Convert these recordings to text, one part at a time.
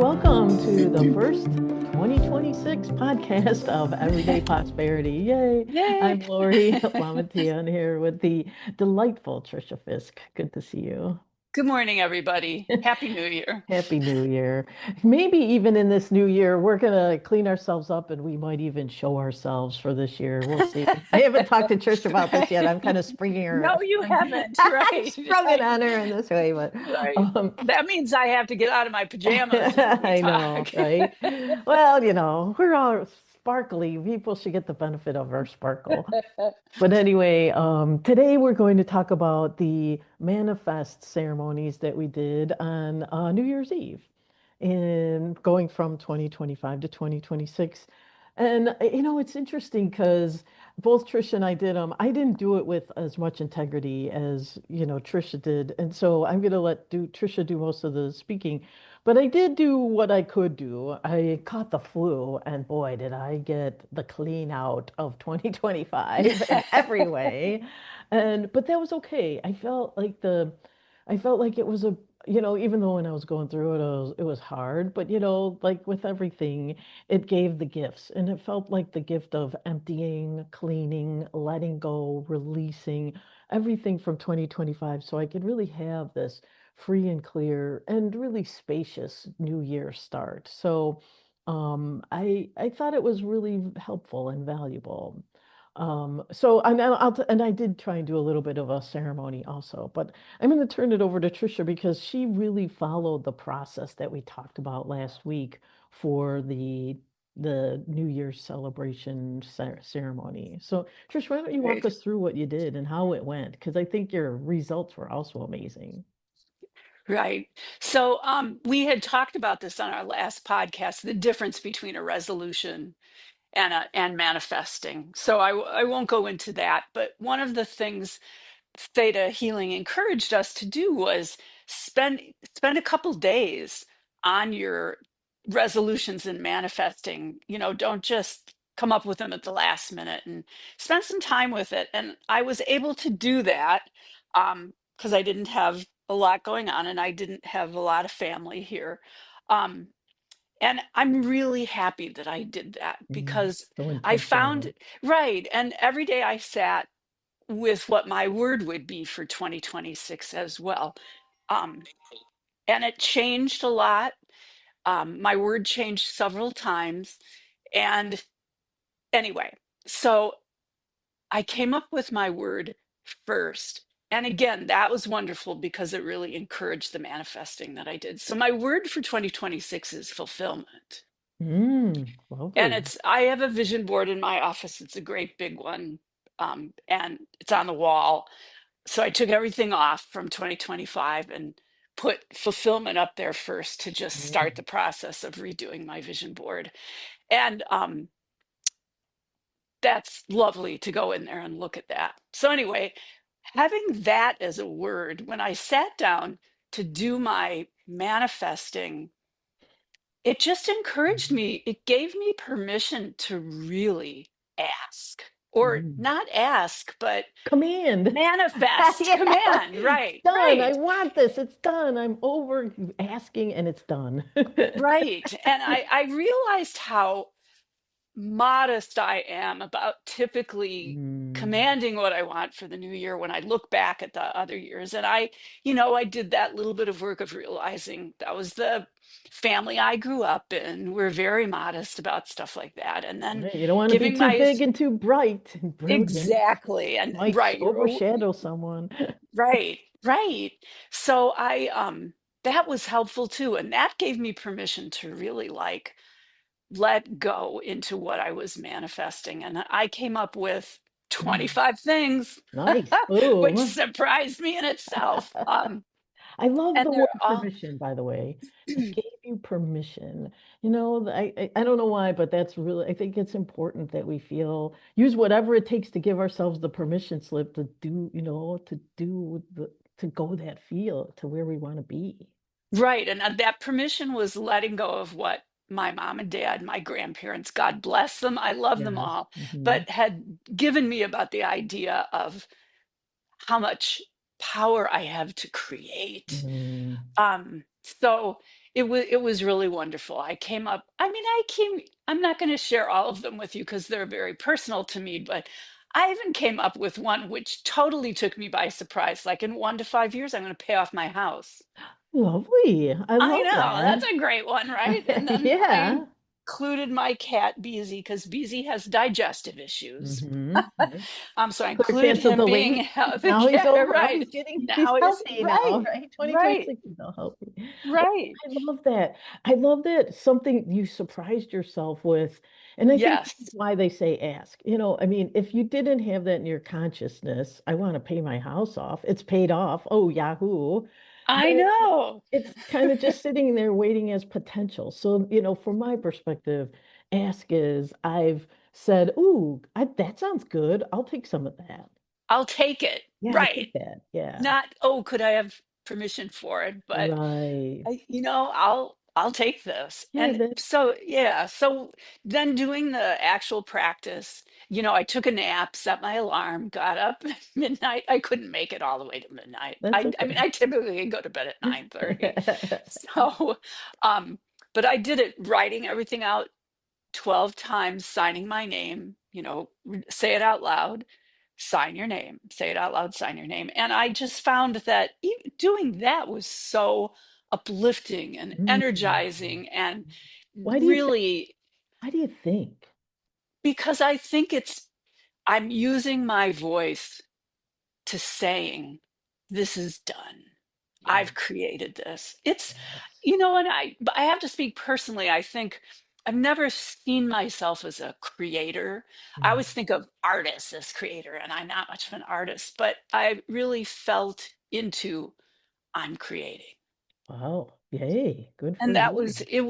welcome to the first 2026 podcast of Everyday Prosperity. Yay! Yay. I'm Lori Lamatian here with the delightful Trisha Fisk. Good to see you. Good morning, everybody. Happy New Year. Happy New Year. Maybe even in this new year, we're going to clean ourselves up and we might even show ourselves for this year. We'll see. I haven't talked to Trish about this yet. I'm kind of springing her, No, you spring, haven't. Right. sprung it Right. on her in this way, but Right. um, That means I have to get out of my pajamas when we I know, talk. right? Well, we're all sparkly. People should get the benefit of our sparkle. But anyway, today we're going to talk about the manifest ceremonies that we did on New Year's Eve in going from 2025 to 2026. And it's interesting because both Trisha and I did them. I didn't do it with as much integrity as, Trisha did. And so I'm going to let Trisha do most of the speaking. But I did do what I could do. I caught the flu, and boy, did I get the clean out of 2025 in every way. But that was okay. I felt like it was even though when I was going through it was hard, but like with everything, it gave the gifts, and it felt like the gift of emptying, cleaning, letting go, releasing everything from 2025 so I could really have this free and clear and really spacious new year start. So I thought it was really helpful and valuable. And I did try and do a little bit of a ceremony also, but I'm going to turn it over to Trisha because she really followed the process that we talked about last week for the New Year's celebration ceremony. So, Trish, why don't you walk Right. us through what you did and how it went? Because I think your results were also amazing. Right. So we had talked about this on our last podcast, the difference between a resolution and manifesting. So I won't go into that, but one of the things Theta Healing encouraged us to do was spend spend a couple days on your resolutions and manifesting. Don't just come up with them at the last minute, and spend some time with it. And I was able to do that because I didn't have a lot going on and I didn't have a lot of family here. Um, and I'm really happy that I did that because So I found, intentional. right. And every day I sat with what my word would be for 2026 as well. Um, and it changed a lot. My word changed several times. And anyway, so I came up with my word first. And again, that was wonderful because it really encouraged the manifesting that I did. So my word for 2026 is fulfillment. And Lovely. I have a vision board in my office. It's a great big one. And it's on the wall. So I took everything off from 2025 and put fulfillment up there first to just start the Mm. process of redoing my vision board. And that's lovely to go in there and look at that. So anyway, having that as a word, when I sat down to do my manifesting, it just encouraged me. It gave me permission to really ask, or Mm. not ask, but Command. manifest. Yeah, Command. it's Right, done. I right. want this. It's done. I'm over asking and it's done. Right. And I realized how modest I am about typically Mm, commanding what I want for the new year when I look back at the other years. And I did that little bit of work of realizing that was the family I grew up in. We're very modest about stuff like that. And then right. You don't want to be giving too my big and too bright and brilliant. exactly and Might right, overshadow someone. right, right. So I that was helpful too. And that gave me permission to really like let go into what I was manifesting. And I came up with Mm, 25 things, nice. which Boom. surprised me in itself. I love And the word they're all permission, by the way. It gave you permission. I don't know why, but that's really, I think it's important that we use whatever it takes to give ourselves the permission slip to do, to go that feel to where we want to be. right. And that permission was letting go of what my mom and dad, my grandparents, God bless them, I love them Yes. all, Hmm. but had given me about the idea of how much power I have to create. Mm, So it was really wonderful. I came up, I mean, I'm not going to share all of them with you because they're very personal to me, but I even came up with one which totally took me by surprise. Like in 1 to 5 years, I'm going to pay off my house. Lovely. I I love know, that's that. a great one, right? And then I Yeah. included my cat Beezy because Beezy has digestive issues. Hmm. So I Took a included chance of him the being late. healthy. Now he's Yeah, over. right. He's Now he's healthy now, right, right? right, 2026 is all healthy. Oh, right. I love that. I love that something you surprised yourself with. And I think this is Yes, why they say ask. I mean, if you didn't have that in your consciousness, I want to pay my house off. It's paid off. Oh, Yahoo. I Then know. it's kind of just sitting there waiting as potential. So, from my perspective, ask is I've said, ooh, that sounds good. I'll take some of that. I'll take it. Yeah, I'll Right. take that. Yeah. Not, oh, could I have permission for it? But Right. I'll take this. Yeah, And that so yeah, so then doing the actual practice, I took a nap, set my alarm, got up at midnight. I couldn't make it all the way to midnight. that's I mean, okay. I typically go to bed at 9:30. So, um, but I did it writing everything out 12 times, signing my name, say it out loud, sign your name, say it out loud, sign your name. And I just found that doing that was so uplifting and Mm. energizing and Why do you think? really Why do you think? because I think I'm using my voice to saying, this is done. Yeah. I've created this. Yes. And I have to speak personally. I think I've never seen myself as a creator. I Mm. always think of artists as creator, and I'm not much of an artist, but I really felt into I'm creating. Wow. Yay. Good for And you. it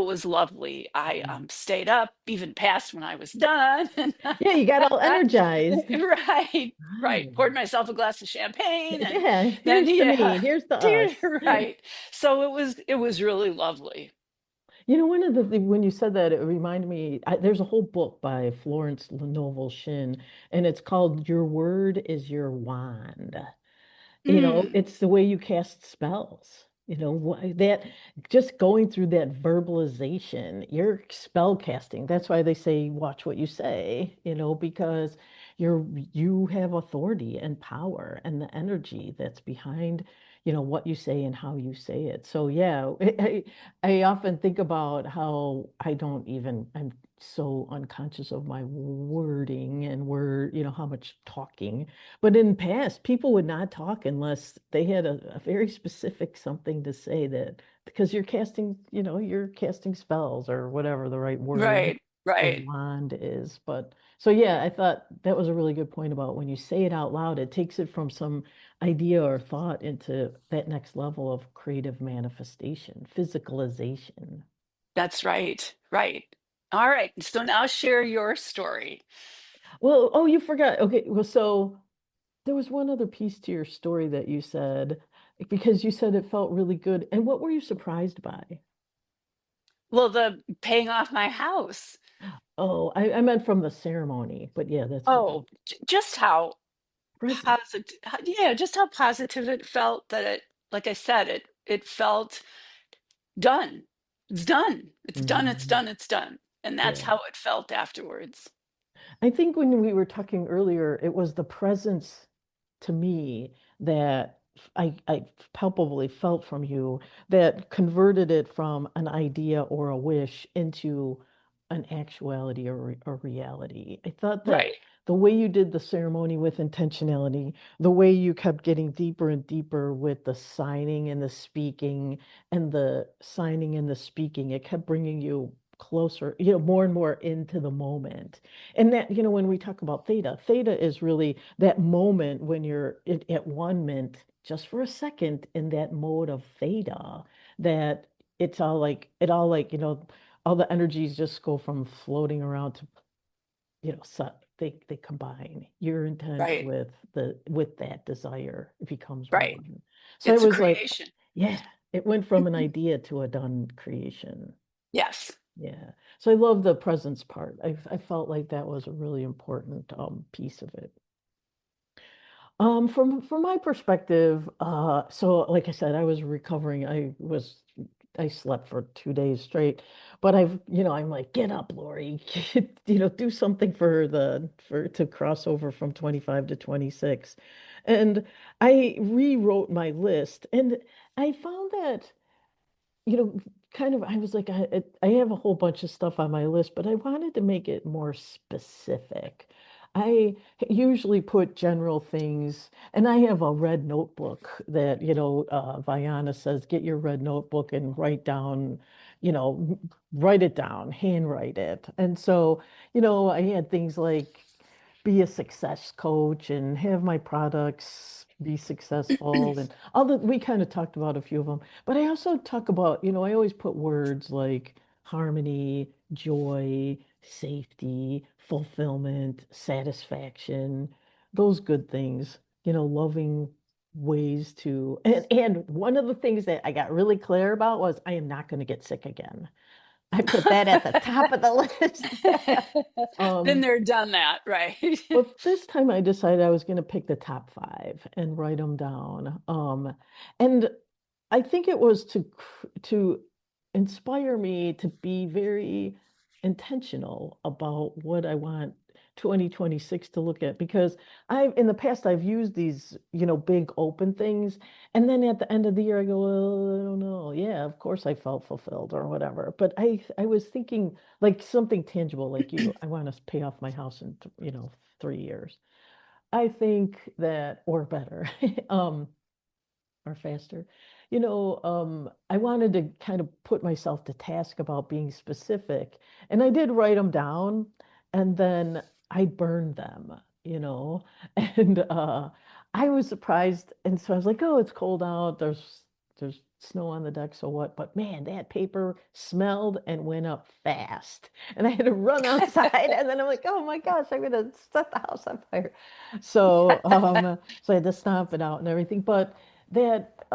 was lovely. I Mm. stayed up even past when I was done. Yeah, you got all energized. Right, right. Wow. Poured myself a glass of champagne and Yeah, then here's to yeah, me. Here's to us. right. So it was really lovely. One of when you said that, it reminded me, there's a whole book by Florence Novel Shinn, and it's called Your Word is Your Wand. Mm, It's the way you cast spells. That just going through that verbalization, you're spell casting. That's why they say watch what you say, because you have authority and power and the energy that's behind, what you say and how you say it. So yeah, I often think about how I'm so unconscious of my wording and how much talking. But in past, people would not talk unless they had a very specific something to say that because you're casting spells or whatever the right word right, or right. wand is. But so yeah, I thought that was a really good point about when you say it out loud, it takes it from some idea or thought into that next level of creative manifestation, physicalization. That's right, right. All right. So now share your story. Well, oh, you forgot. Okay, well, so there was one other piece to your story that you said, because you said it felt really good. And what were you surprised by? Well, the paying off my house. Oh, I meant from the ceremony, but yeah, that's okay. Oh, just how Present. positive, yeah, just how positive it felt that like I said, it felt done. It's done. It's done. It's Mhm. done. It's done. And that's Yeah. how it felt afterwards. I think when we were talking earlier, it was the presence to me that I palpably felt from you that converted it from an idea or a wish into an actuality or a reality. I thought that Right, the way you did the ceremony with intentionality, the way you kept getting deeper and deeper with the signing and the speaking and the signing and the speaking, it kept bringing you closer, more and more into the moment. And that, when we talk about theta, theta is really that moment when you're at one mint just for a second in that mode of theta, that all the energies just go from floating around to, they combine your intent right, with that desire. It becomes right. one. So it It's a was like, creation. yeah, it went from an idea to a done creation. Yes, Yeah. So I love the presence part. I felt like that was a really important piece of it. From my perspective, so like I said, I was recovering. I was I slept for 2 days straight. But I'm like, get up, Lori, do something for to cross over from 25 to 26. And I rewrote my list, and I found that kind of, I was like, I have a whole bunch of stuff on my list, but I wanted to make it more specific. I usually put general things, and I have a red notebook that, Viana says, get your red notebook and you know, write it down, handwrite it. And so, I had things like be a success coach and have my products be successful and all that. We kind of talked about a few of them, but I also talk about, I always put words like harmony, joy, safety, fulfillment, satisfaction, those good things, loving ways to, and one of the things that I got really clear about was I am not going to get sick again. I put that at the top of the list. Been Um, there, done that, right? well, this time I decided I was going to pick the top five and write them down. And I think it was to inspire me to be very intentional about what I want 2026 to look at, because in the past I've used these, big open things, and then at the end of the year I go, well, I don't know. Yeah, of course I felt fulfilled or whatever. But I was thinking like something tangible, like I want to pay off my house in 3 years. I think that, or better. Or faster. I wanted to kind of put myself to task about being specific. And I did write them down, and then I burned them, And I was surprised. And so I was like, oh, it's cold out. There's snow on the deck, so what? But man, that paper smelled and went up fast. And I had to run outside, and then I'm like, oh my gosh, I'm gonna set the house on fire. So I had to stomp it out and everything. But that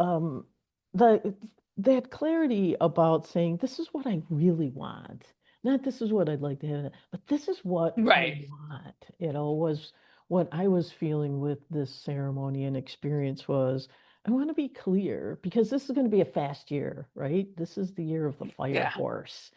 the that clarity about saying this is what I really want, not this is what I'd like to have, but this is what I Right. want, was what I was feeling with this ceremony and experience. Was I want to be clear, because this is going to be a fast year, right? This is the year of the fire Yeah. horse,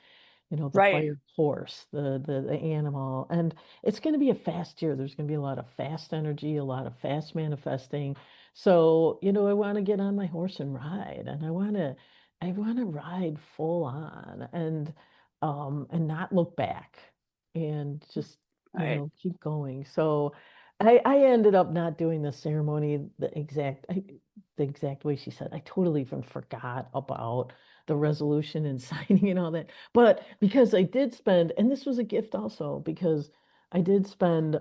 the Right. fire horse, the animal. And it's going to be a fast year. There's going to be a lot of fast energy, a lot of fast manifesting. So, I want to get on my horse and ride, and I want to ride full on, and not look back, and just, Right. keep going. So I ended up not doing the ceremony the exact way she said. I totally even forgot about the resolution and signing and all that. But because I did spend, and this was a gift also, because I did spend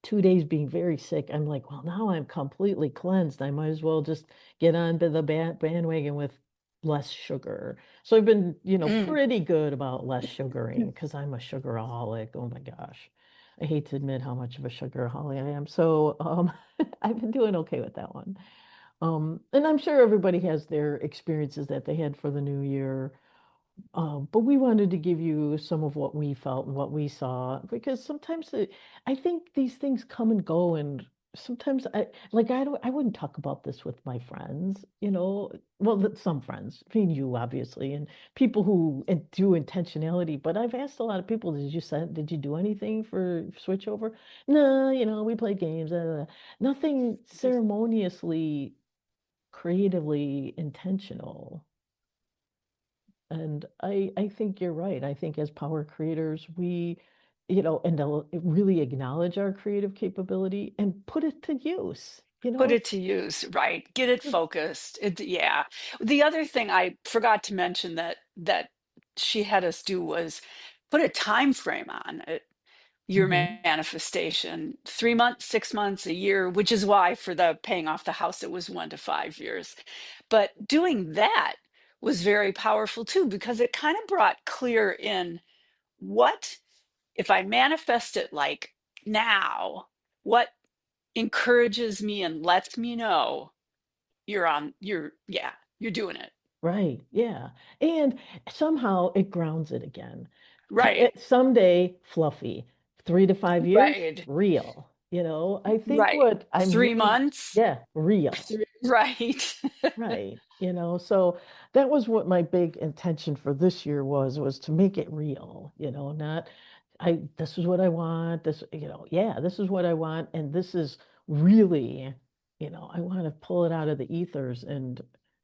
2 days being very sick. I'm like, well, now I'm completely cleansed. I might as well just get onto the bandwagon with less sugar. So I've been, Mm. pretty good about less sugaring, because I'm a sugaraholic. Oh my gosh. I hate to admit how much of a sugaraholic I am. So I've been doing okay with that one. And I'm sure everybody has their experiences that they had for the new year. But we wanted to give you some of what we felt and what we saw, because sometimes I think these things come and go, and sometimes I wouldn't talk about this with my friends, well, some friends, I mean, you obviously, and people who do intentionality. But I've asked a lot of people, did you do anything for switchover? No, we played games, nothing ceremoniously, creatively intentional. And I think you're right. I think as power creators, we, and to really acknowledge our creative capability and put it to use, Put it to use, right? Get it focused. Yeah. The other thing I forgot to mention that she had us do was put a time frame on it, your Mhm. manifestation. 3 months, 6 months, a year, which is why for the paying off the house it was 1 to 5 years. But doing that was very powerful too, because it kind of brought clear in what if I manifest it like now, what encourages me and lets me know you're doing it. Right. Yeah. And somehow it grounds it again. Right. Someday, fluffy. 3 to 5 years, Right. real. I think Right. what I'm three really, months yeah, real. Right. Right. So that was what my big intention for this year was to make it real, not this is what I want, yeah, this is what I want, and this is really, I want to pull it out of the ethers and,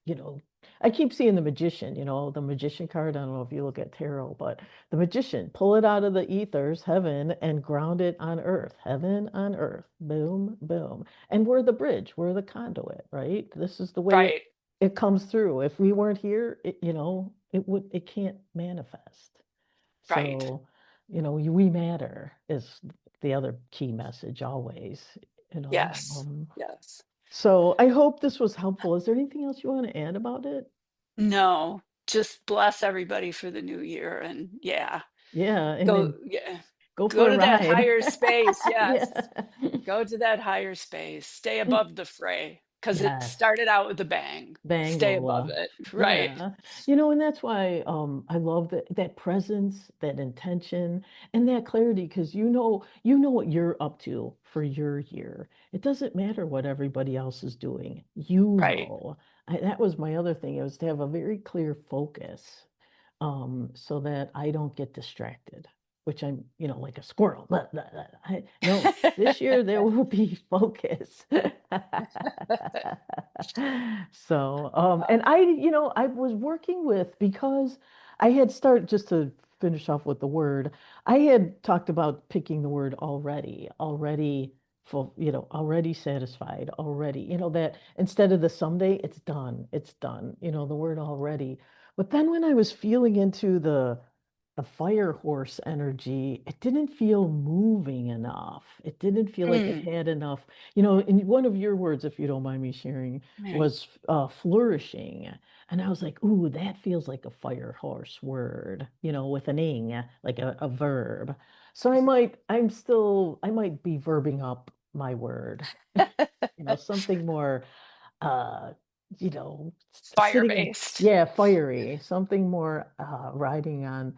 you know, I keep seeing the magician, the magician card. I don't know if you look at tarot, but the magician, pull it out of the ethers, heaven, and ground it on earth, heaven on earth, boom, boom. And we're the bridge, we're the conduit, right? This is the way it Right. it comes through. If we weren't here, it can't manifest. Right. So, we matter is the other key message always, you know. Yes. Um, Yes. so I hope this was helpful. Is there anything else you want to add about it? No, just bless everybody for the new year. And yeah, Yeah, and go, then yeah, go for go a to that ride. higher space. Yes. Yeah. Go to that higher space. Stay And above the fray because it yes. started out with a bang. Stay above Bangola. it. Right. Yeah. And that's why I love that presence, that intention, and that clarity, because you know what you're up to for your year. It doesn't matter what everybody else is doing. Right. That was my other thing, it was to have a very clear focus, so that I don't get distracted, which I'm, like a squirrel. Blah, blah, blah. No, this year there will be focus. So, and I was working with, because I had started, just to finish off with the word, I had talked about picking the word already full, already satisfied, already, that instead of the someday, it's done, the word already. But then when I was feeling into the fire horse energy, it didn't feel moving enough. It didn't feel like it Mm, had enough. In one of your words, if you don't mind me sharing, right. was flourishing. And I was like, ooh, that feels like a fire horse word, with an ing, like a verb. So I might be verbing up my word, something more, uh, Fire sitting, based. yeah, fiery, something more, riding on,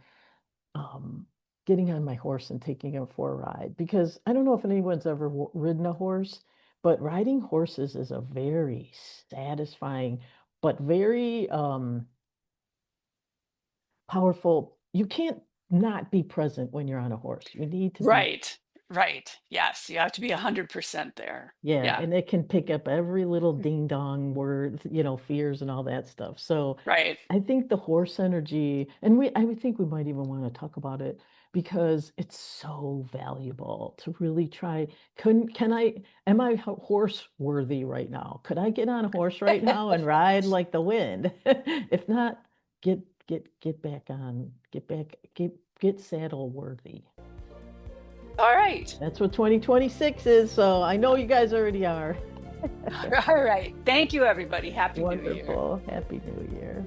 um, getting on my horse and taking him for a ride. Because I don't know if anyone's ever ridden a horse, but riding horses is a very satisfying, but very powerful. You can't not be present when you're on a horse. You need to be. Right. Right. Yes. You have to be 100% there. Yeah, Yeah. and it can pick up every little ding dong word, fears and all that stuff. So Right. I think the horse energy, and I would think we might even want to talk about it, because it's so valuable to really try. Am I horse worthy right now? Could I get on a horse right now and ride like the wind? If not, get back on, get saddle worthy. All right. That's what 2026 is, so I know you guys already are. All right. Thank you, everybody. Happy New Year. Wonderful. Happy New Year.